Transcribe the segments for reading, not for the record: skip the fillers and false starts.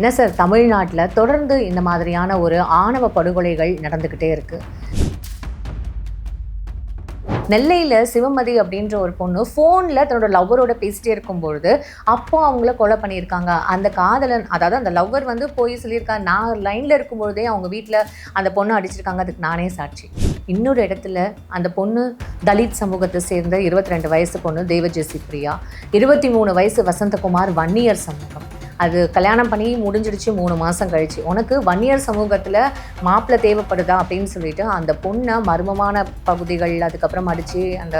என்ன சார், தமிழ்நாட்டில் தொடர்ந்து இந்த மாதிரியான ஒரு ஆணவ படுகொலைகள் நடந்துக்கிட்டே இருக்கு. நெல்லையில் சிவமதி அப்படின்ற ஒரு பொண்ணு ஃபோனில் தன்னோட லவ்வரோட பேசிட்டே இருக்கும்பொழுது அப்போ அவங்கள கொலை பண்ணியிருக்காங்க. அந்த காதலன், அதாவது அந்த லவ்வர் வந்து போய் சொல்லியிருக்காங்க, நான் லைனில் இருக்கும்பொழுதே அவங்க வீட்டில் அந்த பொண்ணு அடிச்சிருக்காங்க, அதுக்கு நானே சாட்சி. இன்னொரு இடத்துல அந்த பொண்ணு தலித் சமூகத்தை சேர்ந்த 22 வயசு பொண்ணு தேவஜெசி பிரியா, 23 வயசு வசந்தகுமார் வன்னியர் சமூகம். அது கல்யாணம் பண்ணி முடிஞ்சிடுச்சு 3 மாதம் கழிச்சு. உனக்கு வன்னியர் சமூகத்தில் மாப்பிள்ளை தேவைப்படுதா அப்படின்னு சொல்லிட்டு அந்த பொண்ணை மர்மமான பகுதிகள் அதுக்கப்புறம் அடித்து அந்த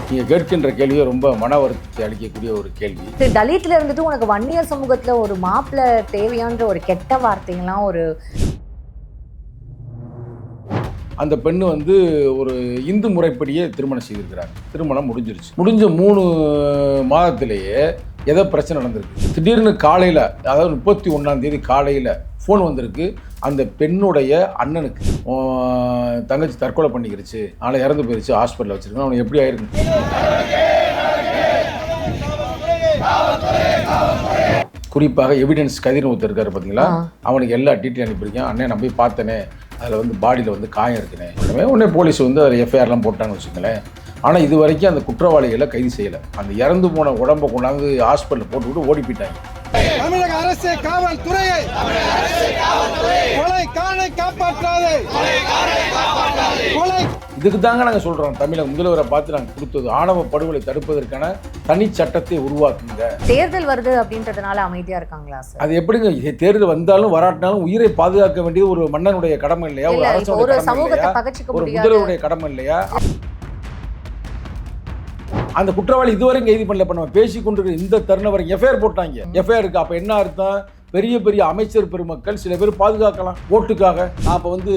நீங்கள் கேட்கின்ற கேள்வியை ரொம்ப மன வருத்தத்தை அளிக்கக்கூடிய ஒரு கேள்வி. தலித்தில் இருந்துட்டு உனக்கு வன்னியர் சமூகத்தில் ஒரு மாப்பிள்ளை தேவையான்ற ஒரு கெட்ட வார்த்தைங்களாம் ஒரு அந்த பெண்ணு வந்து ஒரு இந்து முறைப்படியே திருமணம் செய்திருக்கிறாங்க. திருமணம் முடிஞ்சிருச்சு. முடிஞ்ச 3 மாதத்திலேயே ஏதோ பிரச்சனை நடந்திருக்கு. திடீர்னு காலையில், அதாவது 31ஆம் தேதி காலையில் ஃபோன் வந்திருக்கு. அந்த பெண்ணுடைய அண்ணனுக்கு தங்கச்சி தற்கொலை பண்ணிக்கிருச்சு, நாளை இறந்து போயிருச்சு, ஹாஸ்பிட்டலில் வச்சுருக்கோம், அவனுக்கு எப்படி ஆயிருக்கு. குறிப்பாக எவிடன்ஸ் கதிர்னு ஒருத்தர் இருக்காரு பார்த்தீங்களா, அவனுக்கு எல்லா டீட்டெயில் அனுப்பியிருக்கேன். அண்ணன் நான் போய் பார்த்தேனே, அதில் வந்து பாடியில் வந்து காயம் இருக்குனே. உடனே போலீஸ் வந்து அதில் எஃப்ஐஆர்லாம் போட்டாங்கன்னு வச்சுக்கங்களேன். ஆனால் இது வரைக்கும் அந்த குற்றவாளிகளை கைது செய்யலை. அந்த இறந்து போன உடம்பை கொண்டாந்து ஹாஸ்பிட்டலில் போட்டுவிட்டு ஓடி போயிட்டாங்க. தமிழக அரசு காவல்துறையை காப்பாற்றாதே. இதுக்கு தாங்க நாங்கள் சொல்கிறோம், தமிழக முதல்வரை பார்த்து நாங்கள் கொடுத்தது ஆணவ படுகொலை தடுப்பதற்கான தனி சட்டத்தை உருவாக்குங்க. தேர்தல் வருது அப்படின்றதுனால அமைதியாக இருக்காங்களா சார்? அது எப்படிங்க, தேர்தல் வந்தாலும் வராட்டினாலும் உயிரை பாதுகாக்க வேண்டியது ஒரு மன்னனுடைய கடமை இல்லையா, ஒரு அரசோட சமூகத்தை பகச்சிக்க ஒரு முதல்வருடைய கடமை இல்லையா? அந்த குற்றவாளி இதுவரைக்கும் கைது பண்ணல. நம்ம பேசி கொண்டு இந்த தருணம் வரைக்கும் எஃப்ஐஆர் போட்டாங்க. எஃப்ஐஆருக்கு அப்போ என்ன அர்த்தம், பெரிய பெரிய அமைச்சர் பெருமக்கள் சில பேர் பாதுகாக்கலாம் ஓட்டுக்காக. நான் அப்போ வந்து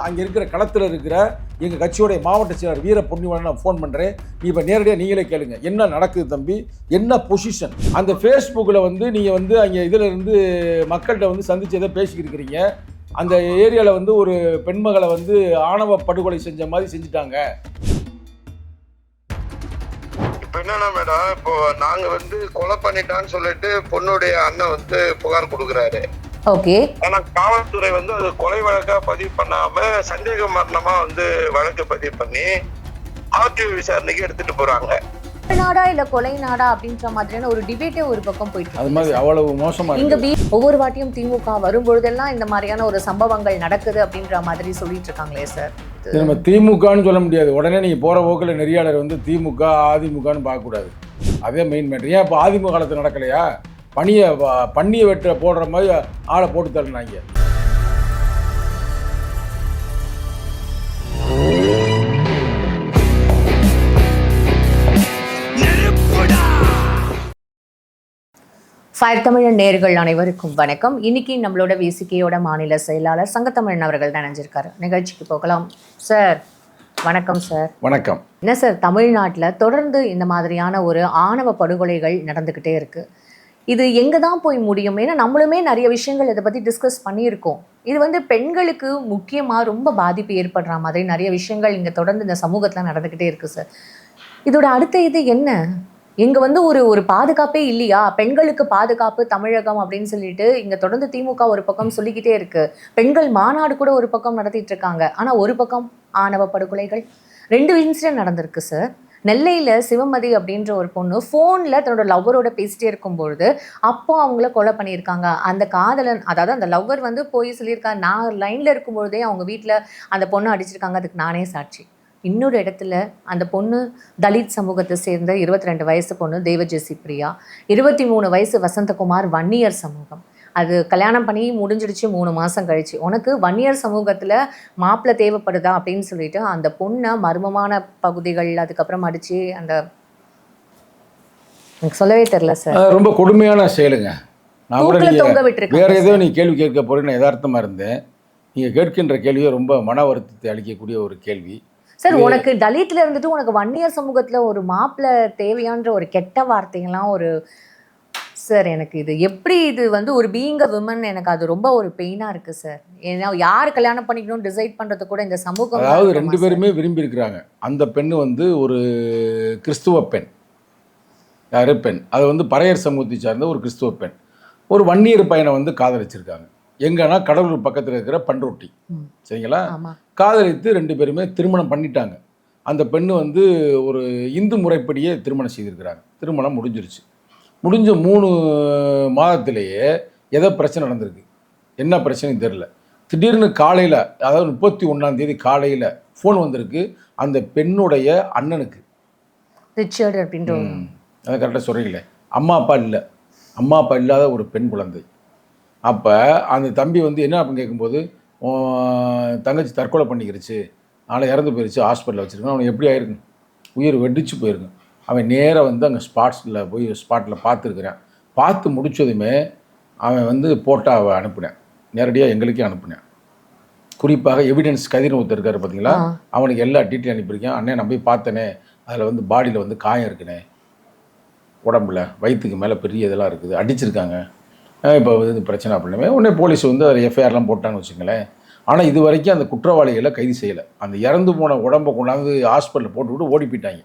அங்கே இருக்கிற களத்தில் இருக்கிற எங்கள் கட்சியோடைய மாவட்ட செயலர் வீர பொன்னிவன் நான் ஃபோன் பண்ணுறேன். நீ இப்போ நேரடியாக நீங்களே கேளுங்க, என்ன நடக்குது தம்பி, என்ன பொசிஷன். அந்த ஃபேஸ்புக்கில் வந்து நீங்கள் வந்து அங்கே இதில் இருந்து மக்கள்கிட்ட வந்து சந்திச்சு எதை பேசிக்கிட்டு இருக்கிறீங்க. அந்த ஏரியாவில் வந்து ஒரு பெண்மகளை வந்து ஆணவ படுகொலை செஞ்ச மாதிரி செஞ்சுட்டாங்க. என்னன்னா மேடம், இப்போ நாங்க வந்து கொலை பண்ணிட்டான்னு சொல்லிட்டு பொண்ணுடைய அண்ணன் வந்து புகார் கொடுக்குறாரு. ஓகே. ஆனா காவல்துறை வந்து அது கொலை வழக்கா பதிவு பண்ணாம சந்தேக மரணமா வந்து வழக்கு பதிவு பண்ணி ஆர்டிஓ விசாரணைக்கு எடுத்துட்டு போறாங்க. நாடா இல்ல கொலை நாடா அப்படின்ற மாதிரியான ஒரு டிபேட்டே ஒரு பக்கம் போயிட்டு அது மாதிரி அவ்வளவு மோசமா இங்க ஒவ்வொரு வாட்டியும் திமுக வரும்பொழுதெல்லாம் இந்த மாதிரியான ஒரு சம்பவங்கள் நடக்குது அப்படின்ற மாதிரி சொல்லிட்டு இருக்காங்களே சார். நம்ம திமுகன்னு சொல்ல முடியாது. உடனே நீங்கள் போகிற போக்கில் நெறியாளர் வந்து திமுக அதிமுகன்னு பார்க்கக்கூடாது. அதே மெயின் மேட்ரு. ஏன் இப்போ அதிமுக காலத்தில் நடக்கலையா? பண்ணியை வெட்ட போடுற மாதிரி ஆளை போட்டு தரணுனாங்க. ஃபயர் தமிழன் நேயர்கள் அனைவருக்கும் வணக்கம். இன்னைக்கு நம்மளோட விசிகேயோட மாநில செயலாளர் சங்கத்தமிழன் அவர்கள் நினைஞ்சிருக்காரு. நிகழ்ச்சிக்கு போகலாம். சார் வணக்கம். சார் வணக்கம். என்ன சார், தமிழ்நாட்டில் தொடர்ந்து இந்த மாதிரியான ஒரு ஆணவ படுகொலைகள் நடந்துக்கிட்டே இருக்குது. இது எங்கே தான் போய் முடியும்? ஏன்னா நம்மளுமே நிறைய விஷயங்கள் இதை பற்றி டிஸ்கஸ் பண்ணியிருக்கோம். இது வந்து பெண்களுக்கு முக்கியமாக ரொம்ப பாதிப்பு ஏற்படுற மாதிரி நிறைய விஷயங்கள் இங்கே தொடர்ந்து இந்த சமூகத்தில் நடந்துக்கிட்டே இருக்குது சார். இதோட அடுத்த இது என்ன? இங்கே வந்து ஒரு பாதுகாப்பே இல்லையா? பெண்களுக்கு பாதுகாப்பு தமிழகம் அப்படின்னு சொல்லிட்டு இங்கே தொடர்ந்து திமுக ஒரு பக்கம் சொல்லிக்கிட்டே இருக்கு. பெண்கள் மாநாடு கூட ஒரு பக்கம் நடத்திட்டு இருக்காங்க. ஆனால் ஒரு பக்கம் ஆணவ படுகொலைகள் 2 இன்சிடென்ட் நடந்திருக்கு சார். நெல்லையில் சிவமதி அப்படின்ற ஒரு பொண்ணு ஃபோனில் தன்னோட லவ்வரோட பேசிட்டே இருக்கும்பொழுது அப்போ அவங்கள கொலை பண்ணியிருக்காங்க. அந்த காதலன், அதாவது அந்த லவ்வர் வந்து போய் சொல்லியிருக்காங்க, நான் லைனில் இருக்கும்பொழுதே அவங்க வீட்டில் அந்த பொண்ணு அடிச்சிருக்காங்க, அதுக்கு நானே சாட்சி. இன்னொரு இடத்துல அந்த பொண்ணு தலித் சமூகத்தை சேர்ந்த 22 வயசு பொண்ணு தேவஜெசி பிரியா, 23 வயசு வசந்தகுமார் வன்னியர் சமூகம். அது கல்யாணம் பண்ணி முடிஞ்சிடுச்சு 3 மாதம் கழிச்சு. உனக்கு வன்னியர் சமூகத்தில் மாப்பிள்ளை தேவைப்படுதா அப்படின்னு சொல்லிட்டு அந்த பொண்ணை மர்மமான பகுதிகள் அதுக்கப்புறம் அடித்து அந்த எனக்கு சொல்லவே தெரில சார். ரொம்ப கொடுமையான செயலுங்க. நான் கூட தொங்க விட்டுருக்கேன். வேறு ஏதோ நீ கேள்வி கேட்க போகிறேன்னு நான் யதார்த்தமாக இருந்தேன். நீங்கள் கேட்கின்ற கேள்வியை ரொம்ப மன வருத்தத்தை அளிக்கக்கூடிய ஒரு கேள்வி சார். உனக்கு தலித்தில் இருந்துட்டு உனக்கு வன்னியர் சமூகத்தில் ஒரு மாப்பிள்ளை தேவையான்ற ஒரு கெட்ட வார்த்தைங்களாம் ஒரு சார். எனக்கு இது எப்படி, இது வந்து ஒரு பீயிங் அ விமன், எனக்கு அது ரொம்ப ஒரு பெயினாக இருக்குது சார். ஏன்னா யார் கல்யாணம் பண்ணிக்கணும்னு டிசைட் பண்ணுறது கூட இந்த சமூகம். அதாவது 2 பேருமே விரும்பி இருக்கிறாங்க. அந்த பெண்ணு வந்து ஒரு கிறிஸ்துவ பெண், யாரு பெண், அது வந்து பறையர் சமூகத்தை சார்ந்த ஒரு கிறிஸ்துவ பெண் ஒரு வன்னியர் பையனை வந்து காதலிச்சிருக்காங்க. எங்கன்னா கடலூர் பக்கத்தில் இருக்கிற பண்ருட்டி. சரிங்களா? காதலித்து 2 பேருமே திருமணம் பண்ணிட்டாங்க. அந்த பெண்ணு வந்து ஒரு இந்து முறைப்படியே திருமணம் செய்திருக்கிறாங்க. திருமணம் முடிஞ்சிருச்சு. முடிஞ்ச 3 மாதத்திலேயே ஏதோ பிரச்சனை நடந்திருக்கு. என்ன பிரச்சனைன்னு தெரில. திடீர்னு காலையில், அதாவது 31ஆம் தேதி காலையில் ஃபோன் வந்திருக்கு அந்த பெண்ணுடைய அண்ணனுக்கு. ரிச்சர்ட் அப்படின்ற அதை கரெக்டாக சொல்கிறீங்களே. அம்மா அப்பா இல்லாத ஒரு பெண் குழந்தை. அப்போ அந்த தம்பி வந்து என்ன அப்படின்னு கேட்கும்போது, தங்கச்சி தற்கொலை பண்ணிக்கிருச்சு, நாளை இறந்து போயிடுச்சு, ஹாஸ்பிட்டலில் வச்சுருக்கேன். அவனுக்கு எப்படி ஆயிருக்கு, உயிர் வெடிச்சு போயிருக்கு. அவன் நேராக வந்து அங்கே ஸ்பாட்டில் பார்த்துருக்குறேன். பார்த்து முடித்ததுமே அவன் வந்து போட்டோவை அனுப்புனேன், நேரடியாக எங்களுக்கே அனுப்புனேன். குறிப்பாக எவிடன்ஸ் கதிர்னு ஒருத்தர் இருக்கார் பார்த்தீங்களா, அவனுக்கு எல்லா டீட்டெயில் அனுப்பியிருக்கேன். அண்ணே நான் போய் பார்த்தேனே, அதில் வந்து பாடியில் வந்து காயம் இருக்குண்ணே, உடம்புல வயிற்றுக்கு மேலே பெரிய இதெல்லாம் இருக்குது, அடிச்சிருக்காங்க, இப்போ வந்து பிரச்சனை அப்படின்னே உடனே போலீஸ் வந்து அதில் எஃப்ஐஆர்லாம் போட்டான்னு வச்சுங்களேன். ஆனால் இது வரைக்கும் அந்த குற்றவாளிகளை கைது செய்யலை. அந்த இறந்து போன உடம்பை கொண்டாந்து ஹாஸ்பிட்டலில் போட்டுவிட்டு ஓடி போயிட்டாங்க.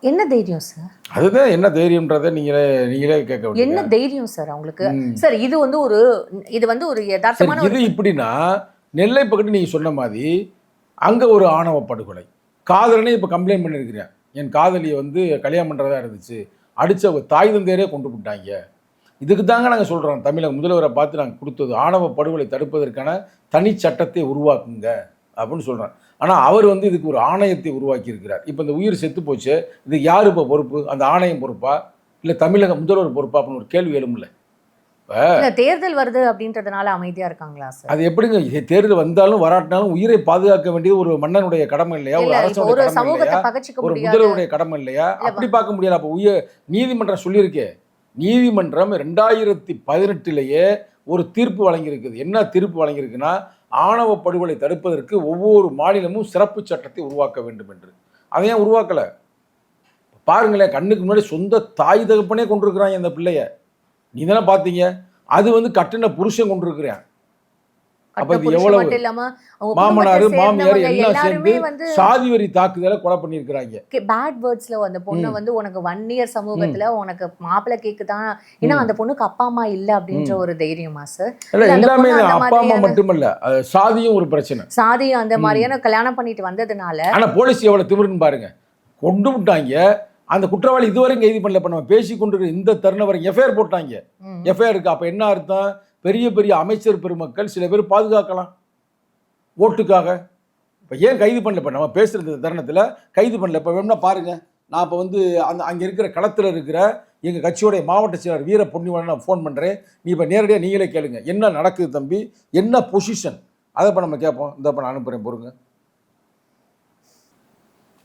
என்ன தைரியம் சார்? அதுதான் என்ன தைரியம்ன்றதை நீங்களே கேட்க வேண்டும். என்ன தைரியம் சார் அவங்களுக்கு? சார் இது வந்து ஒரு யதார்த்தமான இது இப்படின்னா, நெல்லை பக்கத்து நீங்கள் சொன்ன மாதிரி அங்கே ஒரு ஆணவ படுகொலை, காதலனே இப்போ கம்ப்ளைண்ட் பண்ணியிருக்கிறேன், என் காதலியை வந்து கல்யாணம் பண்ணுறதா இருந்துச்சு, அடித்த தாய் தந்தையரே கொண்டு போட்டாங்க. இதுக்கு தாங்க நாங்கள் சொல்கிறோம், தமிழக முதல்வரை பார்த்து நாங்கள் கொடுத்தது ஆணவ படுகொலை தடுப்பதற்கான தனி சட்டத்தை உருவாக்குங்க அப்படின்னு சொல்கிறேன். ஆனால் அவர் வந்து இதுக்கு ஒரு ஆணையத்தை உருவாக்கி இருக்கிறார். இப்போ இந்த உயிர் செத்து போச்சு, இது யார் இப்போ பொறுப்பு? அந்த ஆணையம் பொறுப்பா இல்லை தமிழக முதல்வர் பொறுப்பா அப்படின்னு ஒரு கேள்வி எழும்பல. தேர்தல் வருது அப்படின்றதுனால அமைதியா இருக்காங்களா சார்? அது எப்படிங்க, தேர்தல் வந்தாலும் வராட்டினாலும் உயிரை பாதுகாக்க வேண்டியது ஒரு மன்னனுடைய கடமை இல்லையா, ஒரு அரசுடைய கடமை இல்லையா, ஒரு முதல்வருடைய கடமை இல்லையா? அப்படி பார்க்க முடியாது. அப்போ நீதிமன்றம் சொல்லியிருக்கே, நீதிமன்றம் 2018 ஒரு தீர்ப்பு வழங்கியிருக்குது. என்ன தீர்ப்பு வழங்கியிருக்குன்னா, ஆணவ படுகொலை தடுப்பதற்கு ஒவ்வொரு மாநிலமும் சிறப்பு சட்டத்தை உருவாக்க வேண்டும் என்று. அதை ஏன் உருவாக்கலை பாருங்களேன். கண்ணுக்கு முன்னாடி சொந்த தாய் தகப்பனே கொண்டிருக்கிறாங்க இந்த பிள்ளைய, நீ தானே பார்த்தீங்க. அது வந்து கட்டின புருஷன் கொண்டிருக்கிறேன். அப்ப இது எவ்வளவு மாமனார் மாமியார் எல்லாம் சேர்ந்து சாதி வரி தாக்குதலை கொலை பண்ணியிருக்கிறாங்க. பேட் வேர்ட்ஸ்ல அந்த பொண்ணு வந்து உனக்கு 1 இயர் சமூகத்துல உனக்கு மாப்பிள்ளை கேக்குதான், ஏன்னா அந்த பொண்ணுக்கு அப்பா அம்மா இல்ல அப்படின்ற ஒரு தைரியமா சார்? எல்லாமே அப்பா அம்மா மட்டுமல்ல, சாதியும் ஒரு பிரச்சனை. சாதி அந்த மாதிரியான கல்யாணம் பண்ணிட்டு வந்ததுனால. ஆனா போலீஸ் எவ்வளவு திமிருன்னு பாருங்க, கொண்டு விட்டாங்க. அந்த குற்றவாளி இதுவரைக்கும் கைது பண்ணல. பண்ண பேசி கொண்டு இந்த தருணம் வரைக்கும் எஃப்ஐஆர் போட்டாங்க. எஃப்ஐஆருக்கு அப்ப என்ன அர்த்தம், பெரிய பெரிய அமைச்சர் பெருமக்கள் சில பேர் பாதுகாக்கலாம் ஓட்டுக்காக. இப்போ ஏன் கைது பண்ணல? இப்போ நம்ம பேசுகிற தருணத்தில் கைது பண்ணல. இப்போ வேணும்னா பாருங்கள், நான் இப்போ வந்து அங்கே இருக்கிற களத்தில் இருக்கிற எங்கள் கட்சியோடைய மாவட்ட செயலர் வீர பொன்னிவளன் நான் ஃபோன் பண்ணுறேன். நீ இப்போ நேரடியாக நீங்களே கேளுங்க, என்ன நடக்குது தம்பி, என்ன பொசிஷன், அதை இப்போ நம்ம கேட்போம். இந்த இப்போ நான் அனுப்புகிறேன் பொறுங்க,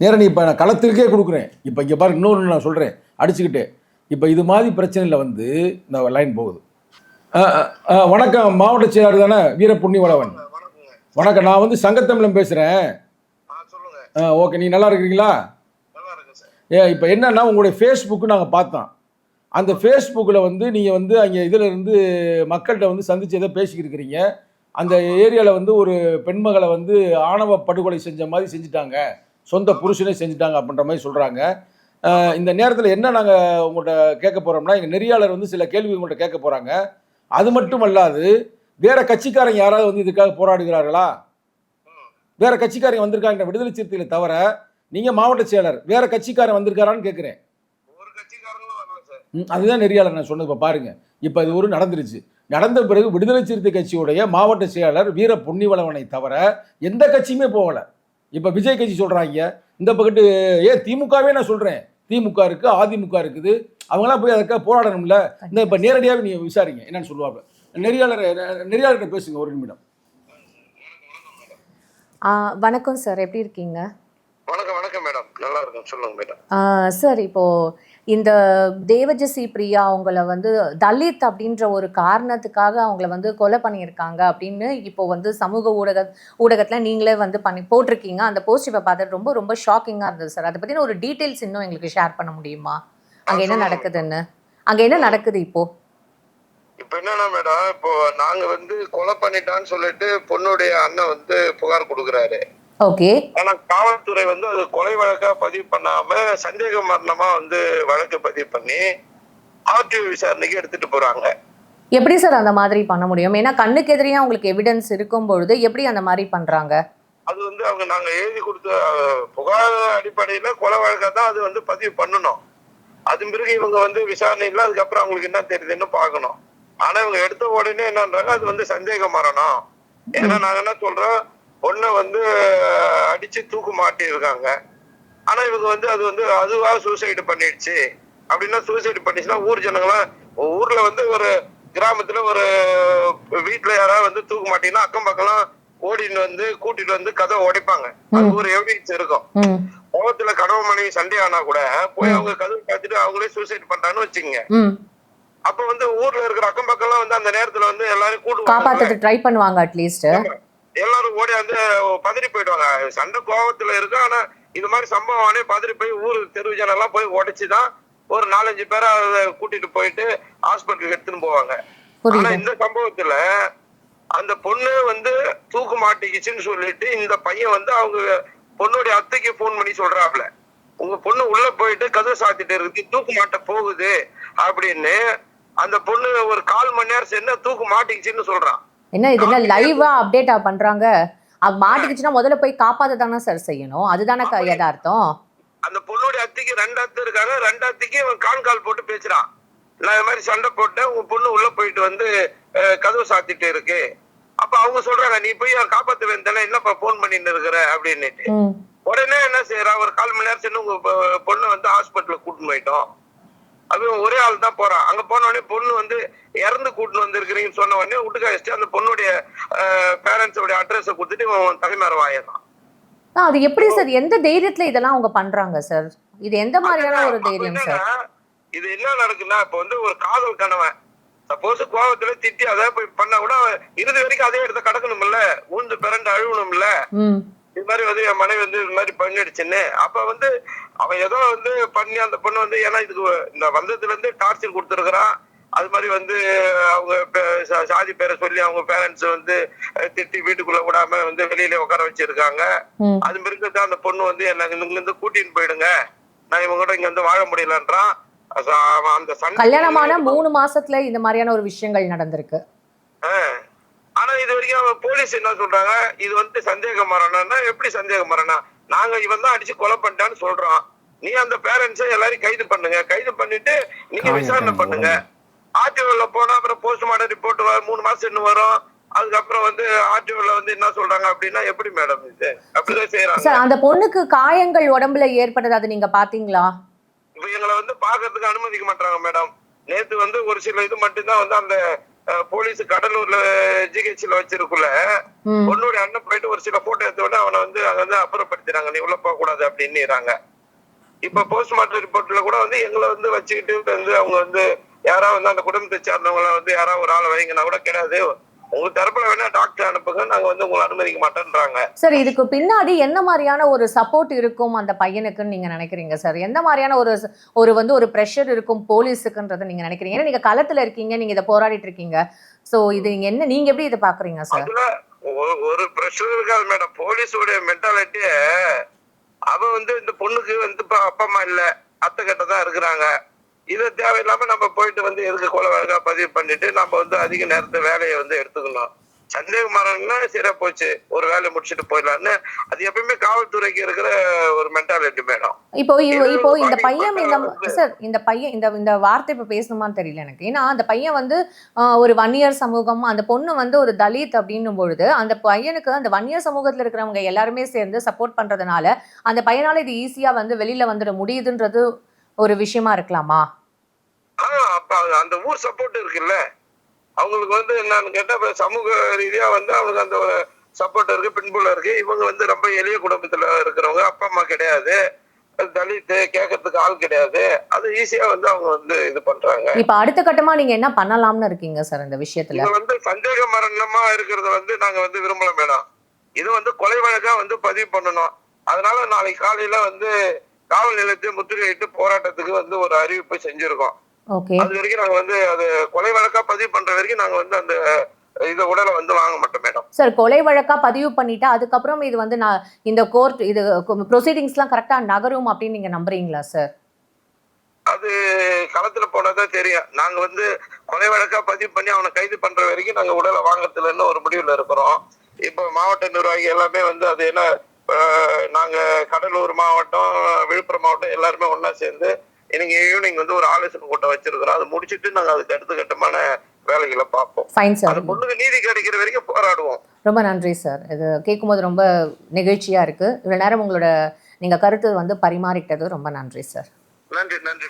நேரம் இப்போ நான் களத்திற்கே கொடுக்குறேன். இப்போ இங்கே பாருங்க, இன்னொன்று நான் சொல்கிறேன் அடிச்சுக்கிட்டே. இப்போ இது மாதிரி பிரச்சனையில் வந்து இந்த லைன் போகுது. வணக்கம், மாவட்ட செயலாளர் தானே வீர பொன்னிவளவன்? வணக்கம், நான் வந்து சங்கத்தமிழன் பேசுகிறேன். ஓகே, நீ நல்லா இருக்கிறீங்களா? இப்போ என்னன்னா, உங்களுடைய ஃபேஸ்புக்கு நாங்கள் பார்த்தோம். அந்த ஃபேஸ்புக்கில் வந்து நீங்கள் வந்து அங்கே இதில் இருந்து மக்கள்கிட்ட வந்து சந்தித்து எதோ பேசிக்கிட்டு இருக்கிறீங்க. அந்த ஏரியாவில் வந்து ஒரு பெண்மகளை வந்து ஆணவ படுகொலை செஞ்ச மாதிரி செஞ்சுட்டாங்க, சொந்த புருஷனே செஞ்சுட்டாங்க அப்படின்ற மாதிரி சொல்கிறாங்க. இந்த நேரத்தில் என்ன நாங்கள் உங்கள்கிட்ட கேட்க போகிறோம்னா, எங்கள் நெறியாளர் வந்து சில கேள்வி உங்கள்கிட்ட கேட்க போகிறாங்க. அது மட்டும் அல்லாது, வேற கட்சிக்காரங்க யாராவது வந்து இதுக்காக போராடுகிறார்களா? வேற கட்சிக்காரங்க வந்திருக்காங்க விடுதலை சிறுத்தைகளை தவிர, நீங்க மாவட்ட செயலர், வேற கட்சிக்காரன் வந்திருக்காரான்னு கேட்கிறேன். அதுதான் நெறியாளர் நான் சொன்னது. இப்போ பாருங்க, இப்போ இது ஒரு நடந்துருச்சு. நடந்த பிறகு விடுதலை சிறுத்தை கட்சியுடைய மாவட்ட செயலர் வீர பொன்னிவளவனை தவிர எந்த கட்சியுமே போகல. இப்போ விஜய் கட்சி சொல்றாங்க, இந்த பக்கத்து திமுகவே நான் சொல்றேன், திமுக இருக்கு, அதிமுக இருக்குது, அவங்களாம் போய் அதுக்காக போராடணும்ல. இந்த இப்போ நேரடியாகவே நீங்க விசாரிங்க என்னன்னு சொல்லுவாங்க. நெறியாளர்கிட்ட பேசுங்க ஒரு நிமிடம். வணக்கம் சார், எப்படி இருக்கீங்க? வணக்கம் மேடம், நல்லா இருக்கும், சொல்லுங்க மேடம். சார், இப்போ இந்த தேவஜசி பிரியா அவங்கள வந்து தலித் அப்படின்ற ஒரு காரணத்துக்காக அவங்கள வந்து கொலை பண்ணியிருக்காங்க அப்படின்னு இப்போ வந்து சமூக ஊடகத்தில் நீங்களே வந்து போட்டிருக்கீங்க. அந்த போஸ்ட் இப்போ பார்த்துட்டு ரொம்ப ரொம்ப ஷாக்கிங்காக இருந்தது சார். அதை பற்றின ஒரு டீட்டெயில்ஸ் இன்னும் எங்களுக்கு ஷேர் பண்ண முடியுமா? அங்கே என்ன நடக்குதுன்னு, அங்கே என்ன நடக்குது இப்போ? இப்போ என்னன்னா மேடம், இப்போ நாங்க வந்து கொலை பண்ணிட்டான்னு சொல்லிட்டு பொண்ணுடைய அண்ணன் வந்து புகார் கொடுக்குறாரு. ஓகே. ஆனா காவல்துறை வந்து அது கொலை வழக்கா பதிவு பண்ணாம சந்தேக மரணமா வந்து வழக்கு பதிவு பண்ணி ஆர்டிஓ விசாரணைக்கு எடுத்துட்டு போறாங்க. எப்படி சார் அந்த மாதிரி பண்ண முடியும்? ஏன்னா கண்ணுக்கு எதிரியா உங்களுக்கு எவிடன்ஸ் இருக்கும் பொழுது எப்படி அந்த மாதிரி பண்றாங்க? அது வந்து நாங்க எழுதி கொடுத்த புகார் அடிப்படையில கொலை வழக்கா தான் அது வந்து பதிவு பண்ணணும். அது பிறகு இவங்க வந்து விசாரணையில அதுக்கப்புறம் அவங்களுக்கு என்ன தெரியுதுன்னு பார்க்கணும். ஆனா இவங்க எடுத்த உடனே என்னன்றாங்க, அது வந்து சந்தேக மரணம். ஏன்னா நாங்க என்ன சொல்றோம், பொண்ணை வந்து அடிச்சு தூக்கு மாட்டி இருக்காங்க. ஆனா இவங்க வந்து அது வந்து அதுவா சூசைடு பண்ணிடுச்சு அப்படின்னா, சூசைடு பண்ணிச்சுன்னா ஊர் ஜனங்களாம் ஊர்ல வந்து ஒரு கிராமத்துல ஒரு வீட்டுல யாராவது வந்து தூக்கு மாட்டீங்கன்னா அக்கம் பக்கம்லாம் ஓடின்னு வந்து கூட்டிட்டு வந்து கதவை உடைப்பாங்க. அது ஒரு எவிடன்ஸ் இருக்கும். கோவத்துல கணவன் மனைவி சண்டை ஆனா கூட போய் அவங்க கதவை பார்த்துட்டு அவங்களே சூசைட் பண்றான்னு வச்சுக்கோங்க. அப்ப வந்து ஊர்ல இருக்கிற அக்கம் பக்கம் எல்லாம் வந்து அந்த நேரத்துல வந்து எல்லாரும் காப்பாத்துறதுக்கு ட்ரை பண்ணுவாங்க. அட்லீஸ்ட் எல்லாரும் ஓடி வந்து பதறி போயிடுவாங்க. சண்டை கோவத்துல இருக்கு. ஆனா இது மாதிரி சம்பவம் ஆனே பதறி போய் ஊர் தெரு ஜனம் எல்லாம் போய் உடைச்சுதான் ஒரு 4-5 பேரை கூட்டிட்டு போயிட்டு ஹாஸ்பிட்டலுக்கு எடுத்துன்னு போவாங்க. ஆனா இந்த சம்பவத்துல அந்த பொண்ணு வந்து தூக்கு மாட்டிக்கிச்சுன்னு சொல்லிட்டு இந்த பையன் வந்து அவங்க பொண்ணுடைய அத்தைக்கு போன் பண்ணி சொல்றாப்ல, உங்க பொண்ணு உள்ள போயிட்டு கதவு சாத்திட்டு இருக்கு, தூக்கு மாட்ட போகுது அப்படின்னு. அந்த பொண்ணு ஒரு 1/4 மணி நேரம் சென்ன தூக்கு மாட்டிக்கிச்சுன்னு சொல்றான். என்ன இதெல்லாம் லைவா அப்டேட்டா பண்றாங்க? அது மாட்டிக்கிச்சுன்னா முதல்ல போய் காப்பாத்த தானே சார் செய்யணும். அதுதானே யதார்த்தம். அந்த பொண்ணுடைய அத்தைக்கு 2 அத்தை இருக்காங்க. 2 அத்தைக்கு இவன் கால் போட்டு பேசுறான். நான் இது மாதிரி சண்டை போட்டேன், உங்க பொண்ணு உள்ள போயிட்டு வந்து கதவு சாத்திட்டு இருக்கு. அப்ப அவங்க சொல்றாங்க, நீ போய் காப்பாத்த வேண்டியதானே, என்னப்பா போன் பண்ணிட்டு இருக்கிற அப்படின்னுட்டு. உடனே என்ன செய்யறா, ஒரு 1/4 மணி நேரம் சென்று உங்க பொண்ணை வந்து ஹாஸ்பிட்டலுக்கு கூட்டிட்டு போயிட்டோம். அது ஒரே ஆள் தான் போறான். அங்க போன உடனே பொண்ணு வந்து இறந்து கூட்டிட்டு வந்திருக்கிறீங்கன்னு சொன்ன உடனே விட்டுக்க வச்சுட்டு அந்த பொண்ணுடைய பேரண்ட்ஸோட அட்ரஸை கொடுத்துட்டு இவன் தலைமறைவு ஆயிடுறான். அது எப்படி சார், எந்த தைரியத்துல இதெல்லாம் அவங்க பண்றாங்க சார்? இது எந்த மாதிரியான ஒரு தைரியம் சார்? இது என்ன நடக்குன்னா, இப்ப வந்து ஒரு காதல் கணவன் சப்போஸ் கோபத்துல திட்டி அதை போய் பண்ணா கூட இறுதி வரைக்கும் அதே இடத்த கடக்கணும்ல, ஊந்து பிறண்டு அழுவணும்ல. இது மாதிரி வந்து என் மனைவி வந்து இது மாதிரி பண்ணிடுச்சுன்னு அப்ப வந்து அவன் ஏதோ வந்து பண்ணி அந்த பொண்ணு வந்து, ஏன்னா இதுக்கு இந்த வந்ததுல இருந்து டார்ச்சர் கொடுத்துருக்குறான். அது மாதிரி வந்து அவங்க சாதி பேரை சொல்லி அவங்க பேரண்ட்ஸ் வந்து திட்டி வீட்டுக்குள்ள விடாம வந்து வெளியில உட்கார வச்சிருக்காங்க. அது பிறகு அந்த பொண்ணு வந்து என்ன இங்க இருந்து கூட்டின்னு போயிடுங்க, நான் இவங்க கூட இங்க வந்து வாழ முடியலன்றான். அந்த கல்யாணமான 3 மாசத்துல இந்த மாதிரியான ஒரு விஷயங்கள் நடந்திருக்கு. ஆனா இது வரைக்கும் போலீஸ் என்ன சொல்றாங்க, இது வந்து சந்தேக மரணம்னா எப்படி சந்தேக மரணம், நாங்க இவன் தான் அடிச்சு கொலை பண்ணிட்டான்னு சொல்றோம். நீ அந்த பேரண்ட்ஸை எல்லாரையும் கைது பண்ணுங்க, கைது பண்ணிட்டு நீங்க விசாரணை பண்ணுங்க. ஆர்டிஓல போனா அப்புறம் போஸ்ட்மார்டம் ரிப்போர்ட் 3 மாசம் இன்னும் வரும். அதுக்கப்புறம் வந்து ஆர்டிஓல வந்து என்ன சொல்றாங்க அப்படின்னா எப்படி மேடம் இது அப்படிதான் செய்யறாங்க. சார் அந்த பொண்ணுக்கு காயங்கள் உடம்புல ஏற்பட்டது, அது நீங்க பாத்தீங்களா? இப்ப எங்களை வந்து பாக்குறதுக்கு அனுமதிக்க மாட்டாங்க மேடம். நேத்து வந்து ஒரு சில இது மட்டும்தான் வந்து அந்த போலீஸ் கடலூர்ல ஜிஹெச்ல வச்சிருக்குள்ள பொண்ணுடைய அண்ணன் போயிட்டு ஒரு சில போட்டோ எடுத்தோட அவனை வந்து அங்க வந்து அப்புறப்படுத்தினாங்க, நீ உள்ள போக கூடாது அப்படின்னு. இப்ப போஸ்ட்மார்டம் ரிப்போர்ட்ல கூட வந்து எங்களை வந்து வச்சுக்கிட்டு வந்து அவங்க வந்து யாராவது வந்து அந்த குடும்பத்தை சார்ந்தவங்கள வந்து யாராவது ஒரு ஆளை வைங்கன்னா கூட கிடையாது, உங்க தரப்புல வேணா டாக்டர் அனுப்புங்க, நாங்க வந்து உங்களை அனுமதிக்க மாட்டேன்றாங்க. சார் இதுக்கு பின்னாடி என்ன மாதிரியான ஒரு சப்போர்ட் இருக்கும் அந்த பையனுக்குன்னு நீங்க நினைக்கிறீங்க சார்? எந்த மாதிரியான ஒரு வந்து ஒரு ப்ரெஷர் இருக்கும் போலீஸுக்குன்றதை நீங்க நினைக்கிறீங்க? ஏன்னா நீங்க களத்துல இருக்கீங்க, நீங்க இதை போராடிட்டு இருக்கீங்க. சோ இது என்ன, நீங்க எப்படி இதை பாக்குறீங்க சார்? அதுல ஒரு ப்ரெஷர் இருக்காது மேடம். போலீஸோட மென்டாலிட்டிய அவன் வந்து இந்த பொண்ணுக்கு வந்து அப்பா அம்மா இல்ல, அத்தை கிட்ட தான் இருக்கிறாங்க. இது தேவையில்லாம நம்ம போயிட்டு வந்து எதுக்கு கொலை வழக்கா பதிவு பண்ணிட்டு நம்ம வந்து அதிக நேரத்தை வேலையை வந்து எடுத்துக்கணும். சந்தேக மரணம்னா சரியா போச்சு, ஒரு வேலையை முடிச்சுட்டு போயிடலான்னு அது எப்பயுமே காவல்துறைக்கு இருக்கிற ஒரு மென்டாலிட்டி மேடம். இப்போ இந்த பையன் இந்த பையன் இந்த வார்த்தை இப்ப பேசணுமான்னு தெரியல எனக்கு. ஏன்னா அந்த பையன் வந்து ஒரு வன்னியர் சமூகம், அந்த பொண்ணு வந்து ஒரு தலித் அப்படின்னும் பொழுது அந்த பையனுக்கு அந்த வன்னியர் சமூகத்துல இருக்கிறவங்க எல்லாருமே சேர்ந்து சப்போர்ட் பண்றதுனால அந்த பையனால இது ஈஸியா வந்து வெளியில வந்துட முடியுதுன்றது ஒரு விஷயமா இருக்கலாமா? அப்ப அந்த ஊர் சப்போர்ட் இருக்குல்ல, அவங்களுக்கு வந்து என்னன்னு கேட்டா சமூக ரீதியா வந்து அவங்களுக்கு அந்த சப்போர்ட் இருக்கு, பின்புல இருக்கு. இவங்க வந்து ரொம்ப எளிய குடும்பத்துல இருக்கிறவங்க, அப்பா அம்மா கிடையாது, தலித், கேட்கறதுக்கு ஆள் கிடையாது. அது ஈஸியா வந்து அவங்க வந்து இது பண்றாங்க. இப்ப அடுத்த கட்டமா நீங்க என்ன பண்ணலாம்னு இருக்கீங்க சார் இந்த விஷயத்துல? இது வந்து சந்தேக மரணமா இருக்கிறத வந்து நாங்க வந்து விரும்பல மேடம். இது வந்து கொலை வழக்கா வந்து பதிவு பண்ணணும். அதனால நாளைக்கு காலையில வந்து காவல் நிலையத்தை முற்றுகையிட்டு போராட்டத்துக்கு வந்து ஒரு அறிவிப்பை செஞ்சிருக்கோம். அது வரைக்கும் நாங்க வந்து அது கொலை வழக்கா பதிவு பண்ற வரைக்கும் நாங்க வந்து அந்த இந்த உடலை வந்து வாங்க மாட்டோம் மேடம். சார் கொலை வழக்கா பதிவு பண்ணிட்டா அதுக்கப்புறம் இது வந்து நான் இந்த கோர்ட் இது ப்ரொசீடிங்ஸ்லாம் கரெக்டா நகரும் அப்படின்னு நீங்க நம்புறீங்களா சார்? அது களத்துல போனதான் தெரியும். நாங்க வந்து கொலை வழக்கா பதிவு பண்ணி அவனை கைது பண்ற வரைக்கும் நாங்க உடலை வாங்கறதுலன்னு ஒரு முடிவுல இருக்கிறோம். இப்ப மாவட்ட நிர்வாகி எல்லாமே வந்து அது என்ன நாங்க கடலூர் மாவட்டம், விழுப்புரம் மாவட்டம் எல்லாருமே ஒன்னா சேர்ந்து இன்னைக்கு ஈவினிங் வந்து ஒரு ஆலோசனை கூட்டம் வச்சிருக்கிறோம். அதை முடிச்சிட்டு நாங்க அதுக்கு அடுத்த கட்டமான வேலைகளை பார்ப்போம். Fine sir. அந்த பொண்ணுக்கு நீதி கிடைக்கிற வரைக்கும் போராடுவோம். ரொம்ப நன்றி சார். இது கேட்கும்போது ரொம்ப நெகிழ்ச்சியா இருக்கு. இவ்வளவு நேரம் உங்களோட நீங்க கருத்து வந்து பரிமாறிக்கிட்டது ரொம்ப நன்றி சார். நன்றி நன்றி.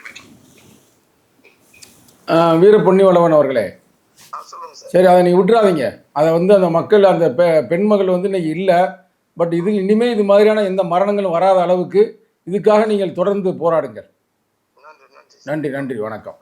வீரபொன்னிவளவன் அவர்களே, சொல்லுங்க சார். சரி, அதை நீ விட்டுறாதீங்க. அதை வந்து அந்த மக்கள் அந்த பெண்மகள் வந்து இன்னைக்கு இல்லை, பட் இது இனிமேல் இது மாதிரியான எந்த மரணங்களும் வராத அளவுக்கு இதுக்காக நீங்கள் தொடர்ந்து போராடுங்கள். நன்றி நன்றி, வணக்கம்.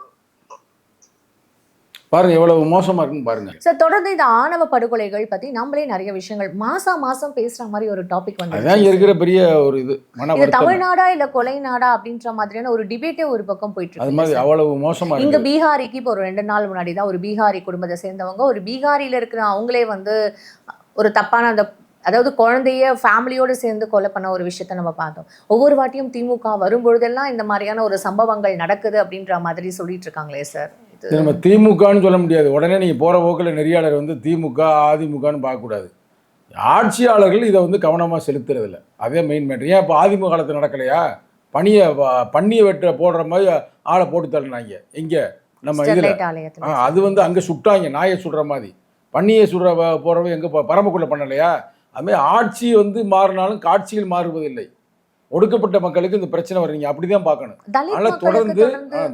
பாருங்க எவ்வளவு மோசமா இருக்குன்னு பாருங்க சார். தொடர்ந்து இந்த ஆணவ படுகொலைகள் பத்தி நம்மளே நிறைய விஷயங்கள் மாசம் பேசுற மாதிரி ஒரு டாபிக் வந்து அதான் இருக்கிற பெரிய ஒரு இது இது தமிழ்நாடா இல்ல கொலை நாடா அப்படின்ற மாதிரியான ஒரு டிபேட்டே ஒரு பக்கம் போயிட்டு இருக்கு. அது மாதிரி அவ்வளவு மோசமா இங்க பீகாரிக்கு இப்போ ஒரு 2 நாள் முன்னாடி தான் ஒரு பீகாரி குடும்பத்தை சேர்ந்தவங்க ஒரு பீகாரியில இருக்கிற அவங்களே வந்து ஒரு தப்பான அந்த அதாவது குழந்தைய ஃபேமிலியோடு சேர்ந்து கொலை பண்ண ஒரு விஷயத்த நம்ம பார்த்தோம். ஒவ்வொரு வாட்டியும் திமுக வரும்பொழுதெல்லாம் இந்த மாதிரியான ஒரு சம்பவங்கள் நடக்குது அப்படின்ற மாதிரி சொல்லிட்டு இருக்காங்களே சார். நம்ம திமுகன்னு சொல்ல முடியாது. உடனே நீங்கள் போகிற போக்கில் நெறியாளர் வந்து திமுக அதிமுகன்னு பார்க்கக்கூடாது. ஆட்சியாளர்கள் இதை வந்து கவனமாக செலுத்துறதில்ல. அதே மெயின் மேட்ரு. ஏன் இப்போ அதிமுக காலத்தில் நடக்கலையா? பன்னியை வெட்ட போடுற மாதிரி ஆளை போட்டு தள்ளினாங்க. எங்கே நம்ம இதில் அது வந்து அங்கே சுட்டாங்க, நாயை சுடுற மாதிரி. பன்னியை சுடுற போகிறவங்க எங்கே பரம்பக்குள்ளே பண்ணலையா? அதுமாதிரி ஆட்சி வந்து மாறினாலும் காட்சிகள் மாறுவதில்லை. ஒடுக்கப்பட்ட மக்களுக்கு இந்த பிரச்சனை வர்றீங்க அப்படி தான் பார்க்கணும். அதனால் தொடர்ந்து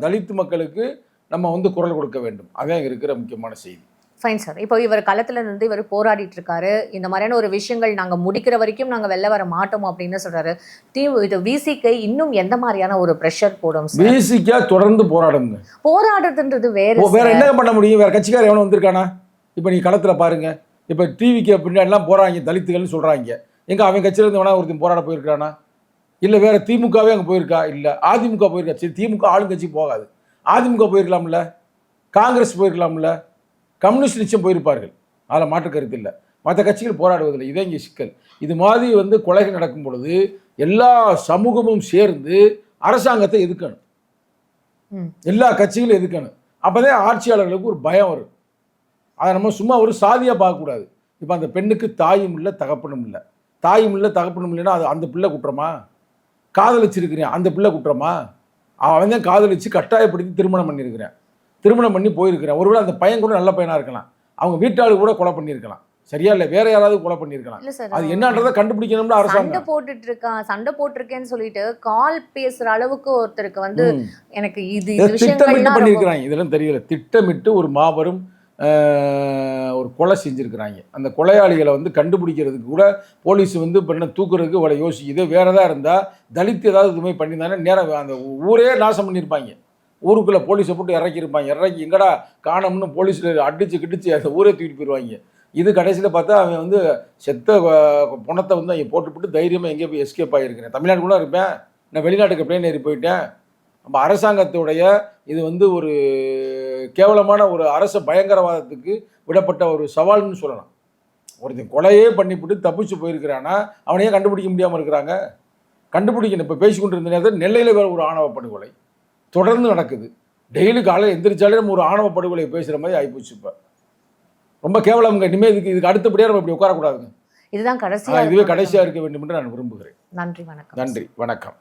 தலித் மக்களுக்கு நம்ம வந்து குரல் கொடுக்க வேண்டும். அதான் இருக்கிற முக்கியமான செய்தி. Fine sir. இப்போ இவர் களத்துல இருந்து இவர் போராடிட்டு இருக்காரு. இந்த மாதிரியான ஒரு விஷயங்கள் நாங்கள் முடிக்கிற வரைக்கும் நாங்கள் வெளில வர மாட்டோம் அப்படின்னு சொல்றாரு. இது விசிக்கு இன்னும் எந்த மாதிரியான ஒரு ப்ரெஷர் போடும் சார்? விசிக்கா தொடர்ந்து போராடுங்க. போராடுறதுன்றது வேற என்ன பண்ண முடியும்? வேற கட்சிக்காரர் எவனும் வந்திருக்கானா? இப்போ நீ களத்தில் பாருங்க. இப்போ டிவிக்கு பின்னாடிலாம் போகிறாங்க தலித்துகள்னு சொல்கிறாங்க. எங்கே அவன் கட்சியிலேருந்து வேணா ஒருத்தன் போராட போயிருக்கானா? இல்லை வேற திமுகவே அங்கே போயிருக்கா? இல்லை அதிமுக போயிருக்கா? சரி, திமுக ஆளுங்கட்சி போகாது, அதிமுக போயிருக்கலாம்ல, காங்கிரஸ் போயிருக்கலாம்ல, கம்யூனிஸ்ட் நிச்சயம் போயிருப்பார்கள். அதில் மாற்று கருத்து இல்லை. மற்ற கட்சிகள் போராடுவதில்லை. இதே இங்கே சிக்கல். இது மாதிரி வந்து கொலைகள் நடக்கும் பொழுது எல்லா சமூகமும் சேர்ந்து அரசாங்கத்தை எதிர்க்கணும். எல்லா கட்சிகளும் எதிர்க்கணும். அப்போதான் ஆட்சியாளர்களுக்கு ஒரு பயம் வரும். அதை நம்ம சும்மா ஒரு சாதியாக பார்க்கக்கூடாது. இப்போ அந்த பெண்ணுக்கு தாயும் இல்லை தகப்பனும் இல்லை. தாயும் இல்லை தகப்பனும் இல்லைன்னா அது அந்த பிள்ளை குற்றமா? காதலிச்சிருக்கிறேன் அந்த பிள்ளை குற்றமா? அவன் தான் காதலிச்சு கட்டாயப்படுத்தி திருமணம் பண்ணியிருக்கிறேன், திருமணம் பண்ணி போயிருக்கிறேன். ஒருவேளை அந்த பையன் கூட நல்ல பையனாக இருக்கலாம், அவங்க வீட்டாளு கூட கொலை பண்ணியிருக்கலாம், சரியா? இல்லை வேற யாராவது கொலை பண்ணியிருக்கலாம். அது என்னன்றதை கண்டுபிடிக்கணும்னு அரசாங்கம் சண்டை போட்டிருக்கேன்னு சொல்லிட்டு கால் பேசுற அளவுக்கு ஒருத்தருக்கு வந்து எனக்கு இது திட்டமிட்டு பண்ணியிருக்கிறாங்க. இதெல்லாம் தெரியல. திட்டமிட்டு ஒரு மாபெரும் ஒரு கொலை செஞ்சுருக்கிறாங்க. அந்த கொலையாளிகளை வந்து கண்டுபிடிக்கிறதுக்கு கூட போலீஸ் வந்து பண்ண தூக்குறதுக்கு அவளை யோசிக்குது. வேறு எதாவது இருந்தால் தலித்து ஏதாவது இதுமாதிரி பண்ணியிருந்தாங்கன்னா நேரம் அந்த ஊரே நாசம் பண்ணியிருப்பாங்க. ஊருக்குள்ளே போலீஸை போட்டு இறக்கியிருப்பாங்க. இறக்கி எங்கடா காணோம்னு போலீஸில் அடித்து கிடிச்சு அந்த ஊரே தூக்கிட்டு போயிடுவாங்க. இது கடைசியில் பார்த்தா அவன் வந்து செத்த பணத்தை வந்து அங்கே போட்டுவிட்டு தைரியமாக எங்கேயோ போய் எஸ்கேப் ஆகியிருக்கிறேன். தமிழ்நாடு கூட இருப்பேன், நான் வெளிநாட்டுக்கு பிளேன் ஏறி போயிட்டேன். நம்ம அரசாங்கத்துடைய இது வந்து ஒரு கேவலமான ஒரு அரச பயங்கரவாதத்துக்கு விடப்பட்ட ஒரு சவால்னு சொல்லலாம். ஒருத்தன் கொலையே பண்ணிவிட்டு தப்பிச்சு போயிருக்கிறான்னா அவனையே கண்டுபிடிக்க முடியாமல் இருக்கிறாங்க. கண்டுபிடிக்கணும். இப்போ பேசிக்கொண்டு இருந்த நேரத்தில் நெல்லையில் வேறு ஒரு ஆணவ படுகொலை தொடர்ந்து நடக்குது. டெய்லி காலையில் எந்திரிச்சாலே நம்ம ஒரு ஆணவ படுகொலை பேசுகிற மாதிரி ஆகிப்போச்சு. இப்போ ரொம்ப கேவலம்ங்க. இனிமேல் இதுக்கு அடுத்தபடியாக நம்ம இப்படி உட்காரக்கூடாதுங்க. இதுதான் கடைசியாக இதுவே கடைசியாக இருக்க வேண்டும் என்று நான் விரும்புகிறேன். நன்றி, வணக்கம். நன்றி, வணக்கம்.